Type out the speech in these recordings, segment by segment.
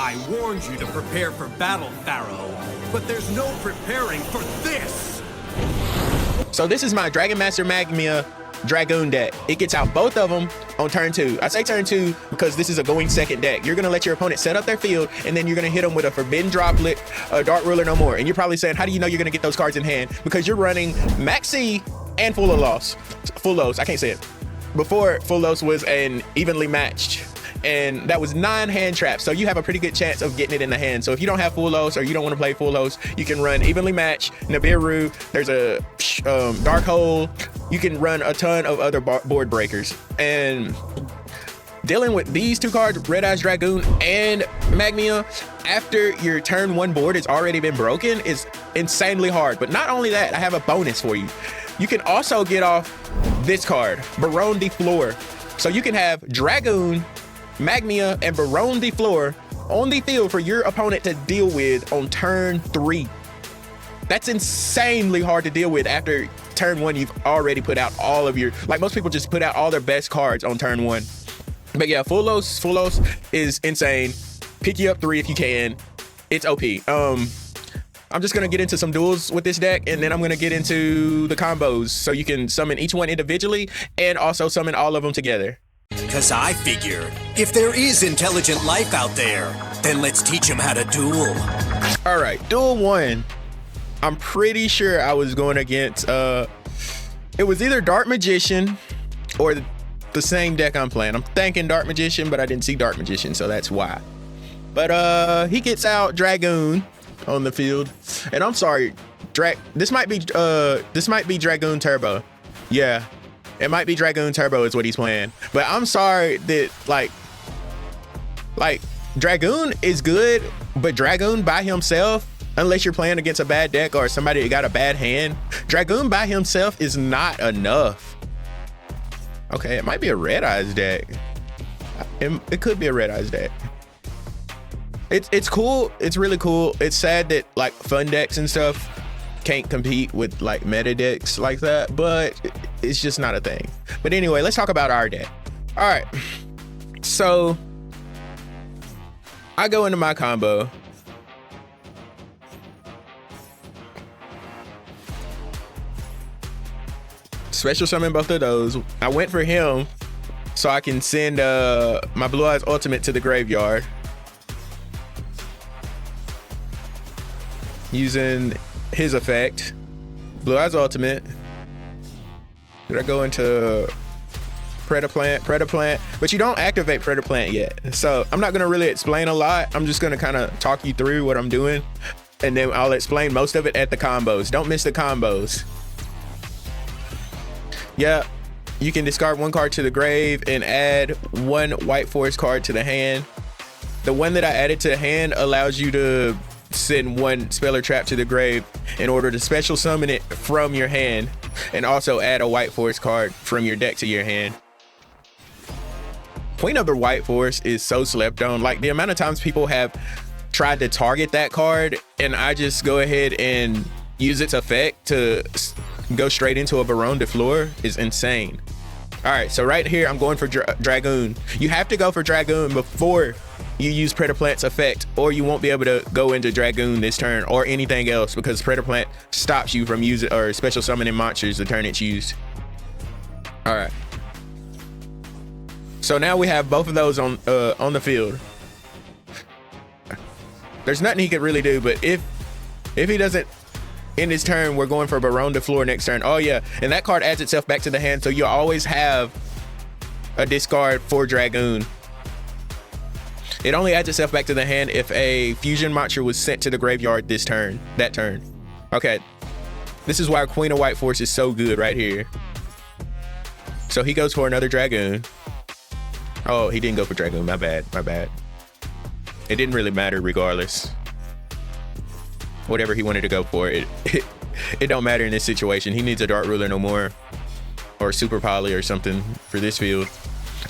I warned you to prepare for battle, Pharaoh, but there's no preparing for this! So this is my Dragon Master Magmia Dragoon deck. It gets out both of them on turn 2. I say turn 2 because this is a going second deck. You're gonna let your opponent set up their field, and then you're gonna hit them with a Forbidden Droplet, a Dark Ruler No More. And you're probably saying, how do you know you're gonna get those cards in hand? Because you're running Maxx and Fuwalos. I can't say it. Before, Fuwalos was an evenly matched, and that was 9 hand traps, so you have a pretty good chance of getting it in the hand. So if you don't have Fuwalos or you don't want to play Fuwalos, you can run evenly matched, Nibiru, there's a Dark Hole. You can run a ton of other board breakers. And dealing with these 2 cards, Red Eyes Dragoon and Magmia, after your turn 1 board has already been broken, is insanely hard. But not only that, I have a bonus for you. You can also get off this card, Baronne de Fleur. So you can have Dragoon, Magmia, and Baronne de Fleur on the field for your opponent to deal with on turn 3. That's insanely hard to deal with after turn 1. You've already put out all of your, like most people just put out all their best cards on turn 1. But yeah, Fuwalos is insane. Pick you up 3 if you can. It's OP. I'm just gonna get into some duels with this deck, and then I'm gonna get into the combos so you can summon each one individually and also summon all of them together. Cause I figure, if there is intelligent life out there, then let's teach them how to duel. All right, duel 1. I'm pretty sure I was going against, it was either Dark Magician or the same deck I'm playing. I'm thinking Dark Magician, but I didn't see Dark Magician, so that's why. But he gets out Dragoon on the field, and I'm sorry, this might be Dragoon Turbo. Yeah, it might be Dragoon Turbo is what he's playing. But I'm sorry that like Dragoon is good, but Dragoon by himself, unless you're playing against a bad deck or somebody that got a bad hand, Dragoon by himself is not enough. Okay, it might be a Red Eyes deck. It could be a Red Eyes deck. It's cool. It's really cool. It's sad that like fun decks and stuff can't compete with like meta decks like that, but it's just not a thing. But anyway, let's talk about our deck. All right, so I go into my combo. Special summon both of those. I went for him so I can send my Blue Eyes Ultimate to the graveyard using his effect. Blue Eyes Ultimate. Did I go into Predaplant? But you don't activate Predaplant yet, so I'm not gonna really explain a lot. I'm just gonna kind of talk you through what I'm doing, and then I'll explain most of it at the combos. Don't miss the combos. Yeah, you can discard 1 card to the grave and add 1 White Forest card to the hand. The one that I added to the hand allows you to send 1 spell or trap to the grave in order to special summon it from your hand, and also add a White Forest card from your deck to your hand. Queen of the White Forest is so slept on. Like the amount of times people have tried to target that card, and I just go ahead and use its effect to go straight into a Baronne de Fleur is insane. All right, so right here I'm going for Dragoon. You have to go for Dragoon before you use Predaplant's effect, or you won't be able to go into Dragoon this turn or anything else, because Predaplant stops you from using or special summoning monsters the turn it's used. All right, so now we have both of those on the field. There's nothing he could really do, but if he doesn't in his turn, we're going for Baronne de Fleur next turn. Oh yeah, and that card adds itself back to the hand, so you always have a discard for Dragoon. It only adds itself back to the hand if a fusion monster was sent to the graveyard that turn. Okay, this is why Queen of White Force is so good right here. So he goes for another Dragoon. Oh, he didn't go for Dragoon, my bad. It didn't really matter regardless. Whatever he wanted to go for, it don't matter in this situation. He needs a Dark Ruler No More or Super Poly or something for this field.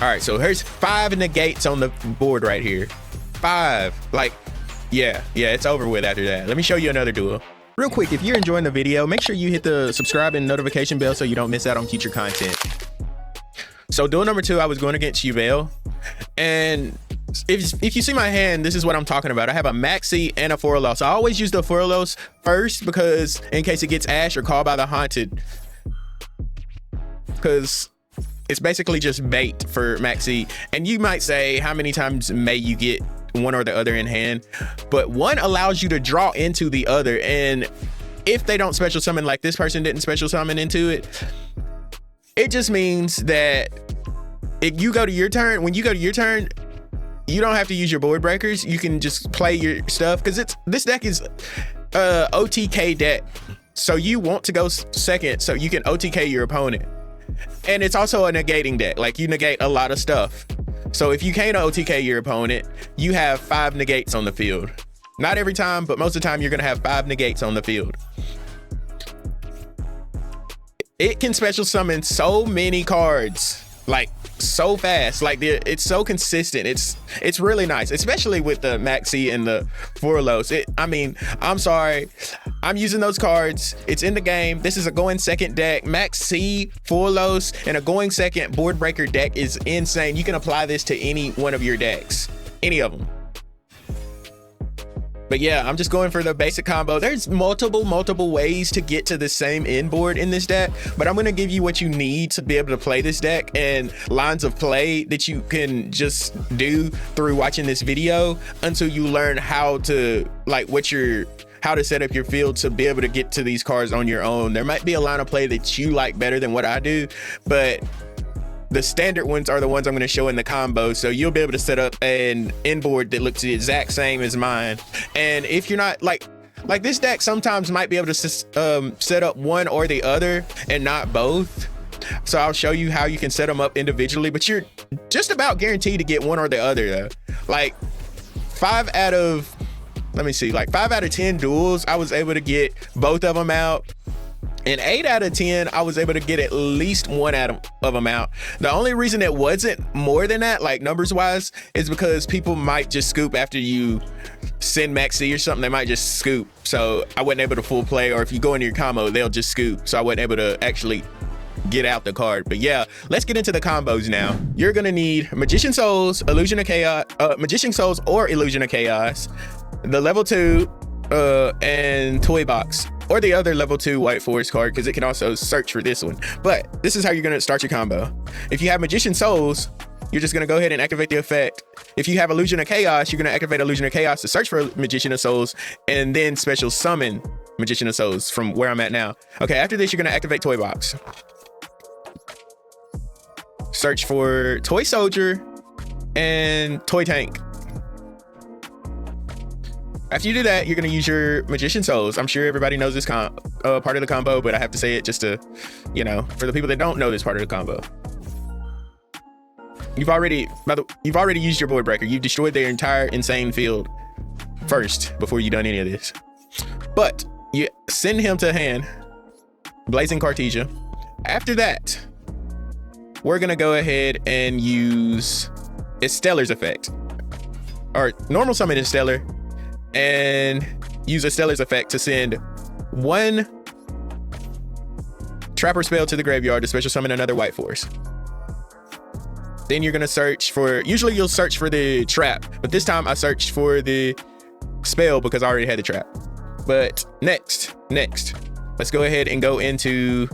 All right, so here's 5 negates on the board right here. 5. Like, yeah, it's over with after that. Let me show you another duel. Real quick, if you're enjoying the video, make sure you hit the subscribe and notification bell so you don't miss out on future content. So duel number 2, I was going against Diabell, and if you see my hand, this is what I'm talking about. I have a Maxx and a Fuwalos. I always use the Fuwalos first because in case it gets Ash or Called by the Haunted, because it's basically just bait for Maxx. And you might say, how many times may you get one or the other in hand? But one allows you to draw into the other, and if they don't special summon, like this person didn't special summon into it, it just means that if you go to your turn, when you go to your turn, you don't have to use your board breakers. You can just play your stuff, because this deck is OTK deck. So you want to go second so you can OTK your opponent. And it's also a negating deck. Like, you negate a lot of stuff. So if you can't OTK your opponent, you have 5 negates on the field. Not every time, but most of the time you're gonna have 5 negates on the field. It can special summon so many cards, like so fast. Like, it's so consistent. It's really nice, especially with the Maxx and the Fuwalos. I mean, I'm sorry, I'm using those cards. It's in the game. This is a going second deck. Maxx, Fuwalos, and a going second board breaker deck is insane. You can apply this to any one of your decks, any of them. But yeah, I'm just going for the basic combo. There's multiple ways to get to the same end board in this deck, but I'm gonna give you what you need to be able to play this deck, and lines of play that you can just do through watching this video until you learn how to, like, how to set up your field to be able to get to these cards on your own. There might be a line of play that you like better than what I do, but the standard ones are the ones I'm going to show in the combo, so you'll be able to set up an end board that looks the exact same as mine. And if you're not like this deck sometimes might be able to set up one or the other and not both, so I'll show you how you can set them up individually, but you're just about guaranteed to get one or the other though. Like 5 out of 10 duels I was able to get both of them out. And 8 out of 10, I was able to get at least one out of them out. The only reason it wasn't more than that, like numbers wise, is because people might just scoop after you send Maxx or something. They might just scoop. So I wasn't able to full play, or if you go into your combo, they'll just scoop. So I wasn't able to actually get out the card. But yeah, let's get into the combos now. You're gonna need Magician Souls, Illusion of Chaos, Magician Souls or Illusion of Chaos, the level 2, and Toy Box, or the other level 2 White Forest card, because it can also search for this one. But this is how you're going to start your combo. If you have Magician Souls, you're just going to go ahead and activate the effect. If you have Illusion of Chaos, you're going to activate Illusion of Chaos to search for Magician of Souls, and then special summon Magician of Souls from where I'm at now. Okay, after this, you're going to activate Toy Box. Search for Toy Soldier and Toy Tank. After you do that, you're going to use your Magician Souls. I'm sure everybody knows this part of the combo, but I have to say it just to, for the people that don't know this part of the combo. You've already used your board breaker. You've destroyed their entire insane field first before you've done any of this. But you send him to hand, Blazing Cartesia. After that, we're going to go ahead and use Astellar's effect. Or normal summon Astellar, and use Astellar's effect to send 1 trapper spell to the graveyard to special summon another White Force. Then you're gonna search for, usually you'll search for the trap, but this time I searched for the spell because I already had the trap. But next, let's go ahead and go into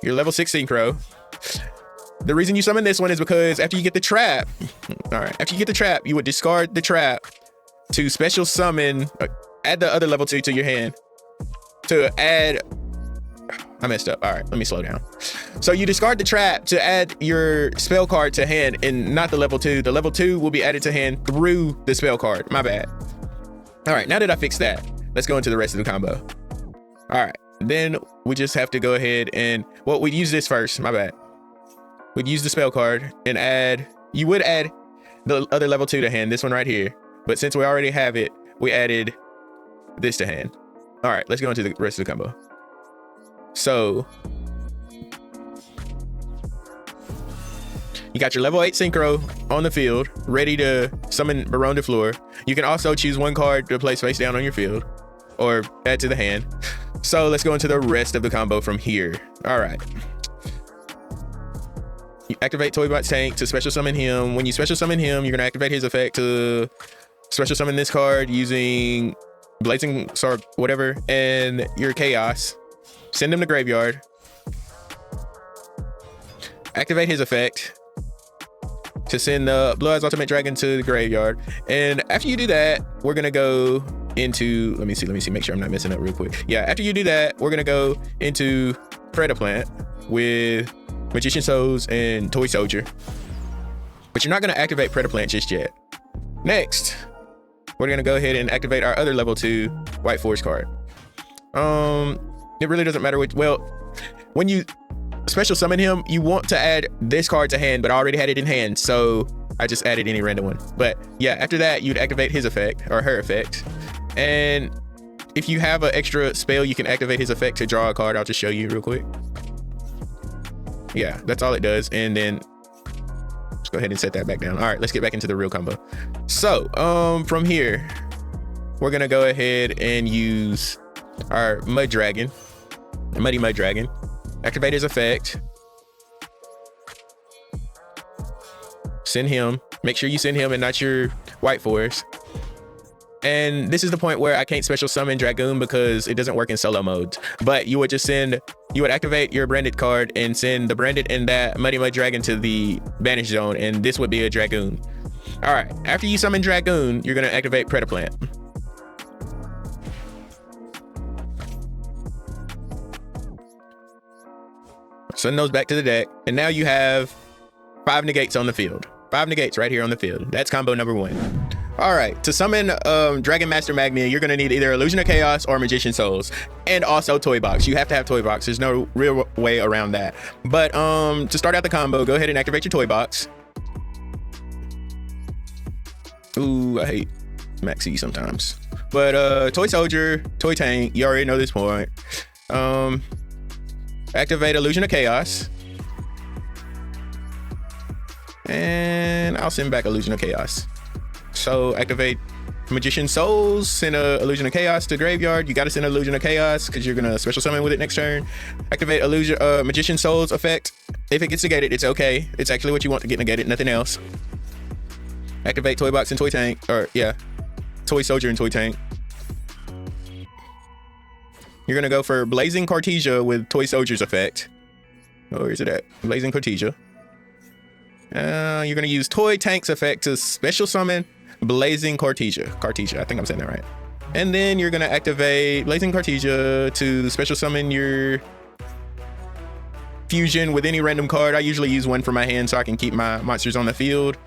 your level 6 synchro. The reason you summon this one is because after you get the trap, you would discard the trap to special summon, add the other level 2 to your hand to add, I messed up. All right, let me slow down. So you discard the trap to add your spell card to hand, and not the level 2. The level 2 will be added to hand through the spell card. My bad. All right, now that I fixed that, let's go into the rest of the combo. All right, then we just have to go ahead and, well, we'd use this first. My bad. We'd use the spell card and you would add the other level 2 to hand, this one right here. But since we already have it, we added this to hand. All right, let's go into the rest of the combo. So you got your level 8 synchro on the field, ready to summon Baronne de Fleur. You can also choose 1 card to place face down on your field or add to the hand. So let's go into the rest of the combo from here. All right. you activate Toybot's tank to special summon him. When you special summon him, you're gonna activate his effect to special summon this card using Blazing Sword, whatever, and your chaos. Send him to graveyard. Activate his effect to send the Blue Eyes Ultimate Dragon to the graveyard. And after you do that, we're gonna go into, let me see, make sure I'm not messing up real quick. Yeah, after you do that, we're gonna go into Predaplant with Magician Souls and Toy Soldier. But you're not gonna activate Predaplant just yet. Next, we're gonna go ahead and activate our other level 2 White Force card. It really doesn't matter which, well, when you special summon him, you want to add this card to hand, but I already had it in hand, so I just added any random one. But yeah, after that, you'd activate his effect or her effect. And if you have an extra spell, you can activate his effect to draw a card. I'll just show you real quick. Yeah, that's all it does. And then let's go ahead and set that back down. All right, let's get back into the real combo. So from here, we're gonna go ahead and use our Mudragon, Muddy Mudragon. Activate his effect. Send him. Make sure you send him and not your White Force. And this is the point where I can't special summon Dragoon because it doesn't work in solo modes. But you would just send, you would activate your branded card and send the branded and that Muddy Mudragon to the banish zone, and this would be a Dragoon. All right, after you summon Dragoon, you're gonna activate Predaplant. Send those back to the deck, and now you have 5 negates on the field. 5 negates right here on the field. That's combo number 1. All right, to summon Dragon Master Magmia, you're gonna need either Illusion of Chaos or Magician Souls, and also Toy Box. You have to have Toy Box. There's no real way around that. But to start out the combo, go ahead and activate your Toy Box. Ooh, I hate Maxx sometimes. But Toy Soldier, Toy Tank, you already know this point. Activate Illusion of Chaos. And I'll send back Illusion of Chaos. So activate Magician Souls, send a Illusion of Chaos to graveyard. You gotta send an Illusion of Chaos because you're gonna special summon with it next turn. Activate Illusion Magician Souls effect. If it gets negated, it's okay. It's actually what you want to get negated, nothing else. Activate Toy Box and Toy Tank, or yeah, Toy Soldier and Toy Tank. You're gonna go for Blazing Cartesia with Toy Soldier's effect. Oh, where is it at? Blazing Cartesia. You're gonna use Toy Tank's effect to special summon Blazing Cartesia. I think I'm saying that right. And then you're gonna activate Blazing Cartesia to special summon your fusion with any random card. I usually use one for my hand so I can keep my monsters on the field.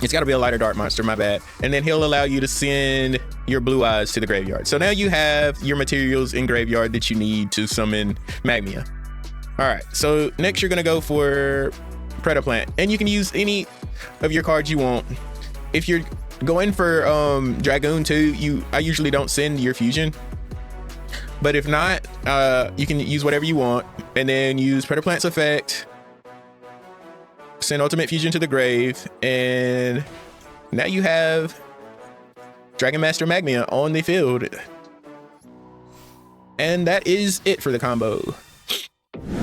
It's gotta be a light or dark monster, my bad. And then he'll allow you to send your Blue Eyes to the graveyard. So now you have your materials in graveyard that you need to summon Magmia. All right, so next you're gonna go for Predaplant, and you can use any of your cards you want. If you're going for Dragoon too, I usually don't send your fusion. But if not, you can use whatever you want, and then use Predaplant's effect, send Ultimate Fusion to the grave, and now you have Dragon Master Magmia on the field. And that is it for the combo.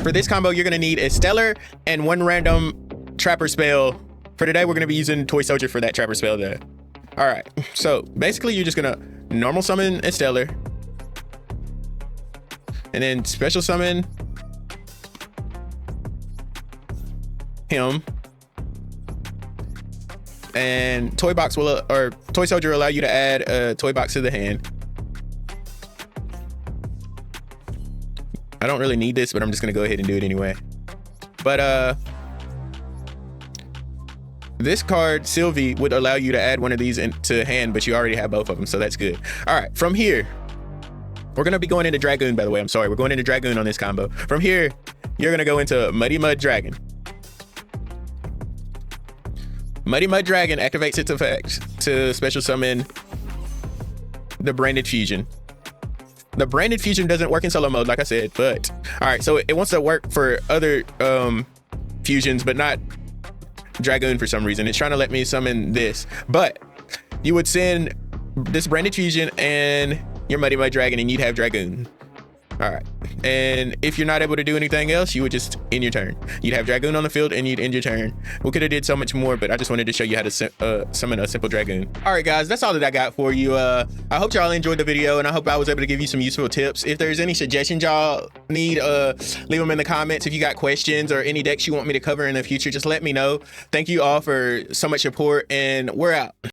For this combo, you're gonna need Astellar and one random Trapper spell. For today, we're gonna be using Toy Soldier for that Trapper spell there. All right, so basically you're just gonna normal summon Astellar, and then special summon him, and Toy Box will, or Toy Soldier will allow you to add a Toy Box to the hand. I don't really need this, but I'm just gonna go ahead and do it anyway. But this card, Silvy, would allow you to add one of these into hand, but you already have both of them, so that's good. All right, from here, we're gonna be going into Dragoon, by the way. I'm sorry, we're going into Dragoon on this combo. From here, you're gonna go into Muddy Mudragon. Muddy Mudragon activates its effect to special summon the Branded Fusion. The Branded Fusion doesn't work in solo mode, like I said, but all right, so it wants to work for other fusions, but not Dragoon for some reason. It's trying to let me summon this, but you would send this Branded Fusion and your Muddy Mudragon, and you'd have Dragoon. All right. And if you're not able to do anything else, you would just end your turn. You'd have Dragoon on the field and you'd end your turn. We could have did so much more, but I just wanted to show you how to summon a simple Dragoon. All right, guys, that's all that I got for you. I hope y'all enjoyed the video, and I hope I was able to give you some useful tips. If there's any suggestions y'all need, leave them in the comments. If you got questions or any decks you want me to cover in the future, just let me know. Thank you all for so much support, and we're out.